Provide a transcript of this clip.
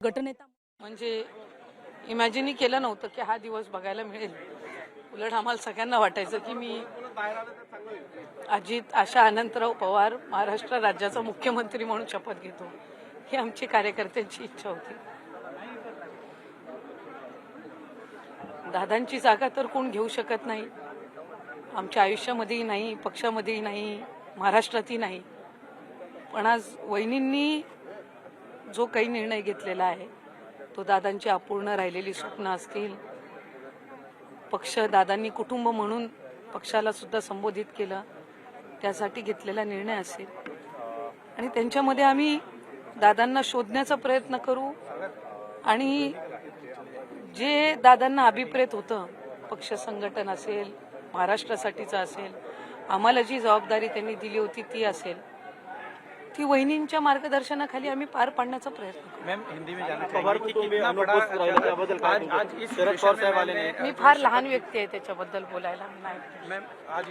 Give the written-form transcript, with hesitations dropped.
गटनेता म्हणजे इमॅजिनही केलं नव्हतं की हा दिवस बघायला मिळेल. उलट आम्हाला सगळ्यांना वाटायचं की मी अजित आशा अनंतराव पवार महाराष्ट्र राज्याचा मुख्यमंत्री म्हणून शपथ घेतो, ही आमची कार्यकर्त्यांची इच्छा होती. दादांची जागा तर कोण घेऊ शकत नाही, आमच्या आयुष्यामध्येही नाही, पक्षामध्येही नाही, महाराष्ट्रातही नाही. पण आज वहिनींनी जो काही निर्णय घेतलेला आहे तो दादांची अपूर्ण राहिलेली स्वप्न असतील, पक्ष दादांनी कुटुंब म्हणून पक्षाला सुद्धा संबोधित केलं त्यासाठी घेतलेला निर्णय असेल आणि त्यांच्यामध्ये आम्ही दादांना शोधण्याचा प्रयत्न करू आणि जे दादांना अभिप्रेत होतं, पक्ष संघटन असेल, महाराष्ट्रासाठीचं असेल, आम्हाला जी जबाबदारी त्यांनी दिली होती ती असेल, ती वहिनींच्या मार्गदर्शनाखाली आम्ही पार पाडण्याचा प्रयत्न करू. मैम, हिंदी में जानना चाहेंगे कि कितना बड़ा आज इस शरद पवार साहब वाले ने मी फार लहान व्यक्ती आहे त्याच्याबद्दल बोलायला नाही. मैम आज